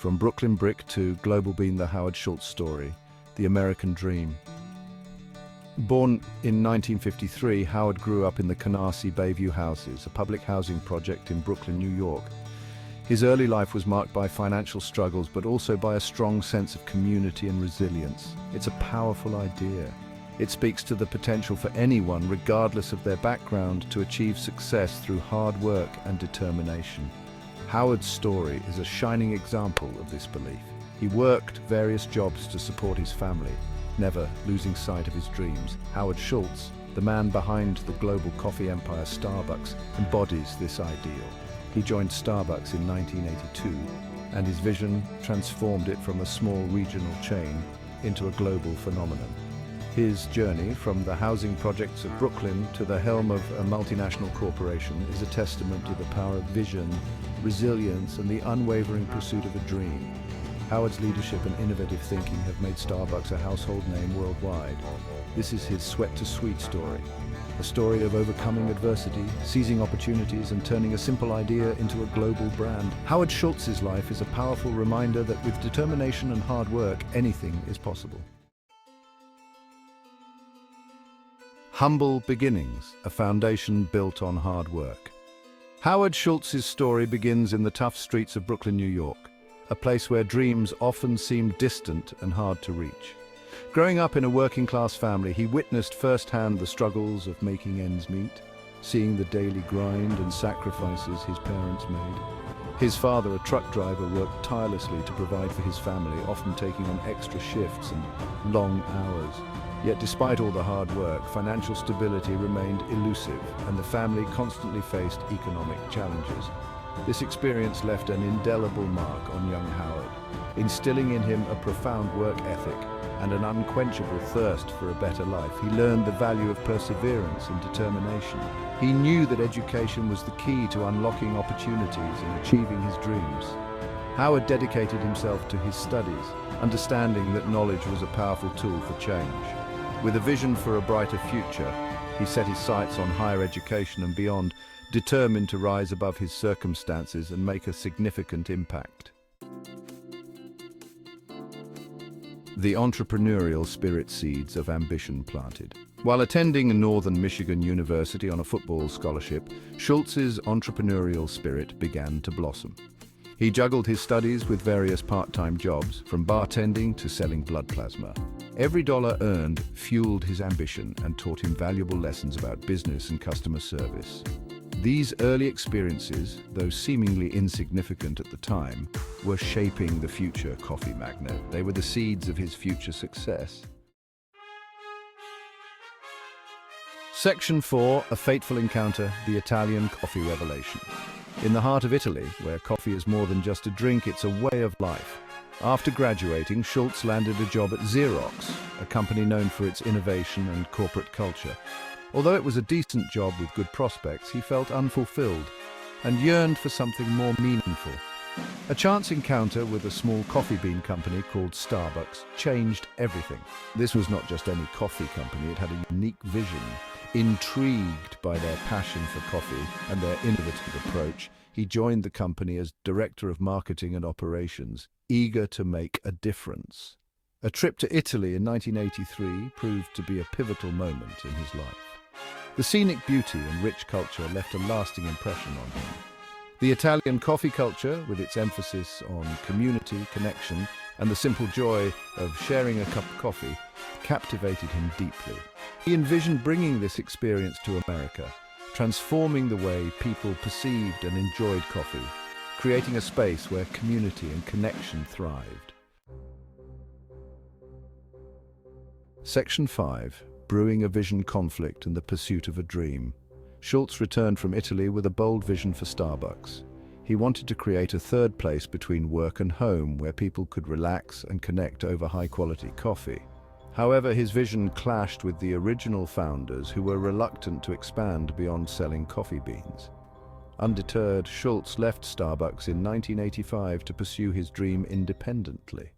from Brooklyn brick to global bean, the Howard Schultz story, the American dream. Born in 1953, Howard grew up in the Canarsie Bayview Houses, a public housing project in Brooklyn, New York. His early life was marked by financial struggles, but also by a strong sense of community and resilience. It's a powerful idea. It speaks to the potential for anyone, regardless of their background, to achieve success through hard work and determination. Howard's story is a shining example of this belief. He worked various jobs to support his family, never losing sight of his dreams. Howard Schultz, the man behind the global coffee empire Starbucks, embodies this ideal. He joined Starbucks in 1982, and his vision transformed it from a small regional chain into a global phenomenon. His journey from the housing projects of Brooklyn to the helm of a multinational corporation is a testament to the power of vision, resilience, and the unwavering pursuit of a dream. Howard's leadership and innovative thinking have made Starbucks a household name worldwide. This is his sweat to sweet story, a story of overcoming adversity, seizing opportunities, and turning a simple idea into a global brand. Howard Schultz's life is a powerful reminder that with determination and hard work, anything is possible. Humble beginnings, a foundation built on hard work. Howard Schultz's story begins in the tough streets of Brooklyn, New York, a place where dreams often seemed distant and hard to reach. Growing up in a working-class family, he witnessed firsthand the struggles of making ends meet, seeing the daily grind and sacrifices his parents made. His father, a truck driver, worked tirelessly to provide for his family, often taking on extra shifts and long hours. Yet despite all the hard work, financial stability remained elusive, and the family constantly faced economic challenges. This experience left an indelible mark on young Howard, instilling in him a profound work ethic and an unquenchable thirst for a better life. He learned the value of perseverance and determination. He knew that education was the key to unlocking opportunities and achieving his dreams. Howard dedicated himself to his studies, understanding that knowledge was a powerful tool for change. With a vision for a brighter future, he set his sights on higher education and beyond, determined to rise above his circumstances and make a significant impact. The entrepreneurial spirit, seeds of ambition planted. While attending Northern Michigan University on a football scholarship, Schultz's entrepreneurial spirit began to blossom. He juggled his studies with various part-time jobs, from bartending to selling blood plasma. Every dollar earned fueled his ambition and taught him valuable lessons about business and customer service. These early experiences, though seemingly insignificant at the time, were shaping the future coffee magnate. They were the seeds of his future success. Section 4, A Fateful Encounter, the Italian Coffee Revelation. In the heart of Italy, where coffee is more than just a drink, it's a way of life. After graduating, Schultz landed a job at Xerox, a company known for its innovation and corporate culture. Although it was a decent job with good prospects, he felt unfulfilled and yearned for something more meaningful. A chance encounter with a small coffee bean company called Starbucks changed everything. This was not just any coffee company, it had a unique vision. Intrigued by their passion for coffee and their innovative approach, he joined the company as Director of Marketing and Operations, eager to make a difference. A trip to Italy in 1983 proved to be a pivotal moment in his life. The scenic beauty and rich culture left a lasting impression on him. The Italian coffee culture, with its emphasis on community, connection, and the simple joy of sharing a cup of coffee, captivated him deeply. He envisioned bringing this experience to America, transforming the way people perceived and enjoyed coffee, creating a space where community and connection thrived. Section 5. Brewing a vision conflict and the pursuit of a dream. Schultz returned from Italy with a bold vision for Starbucks. He wanted to create a third place between work and home where people could relax and connect over high-quality coffee. However, his vision clashed with the original founders, who were reluctant to expand beyond selling coffee beans. Undeterred, Schultz left Starbucks in 1985 to pursue his dream independently.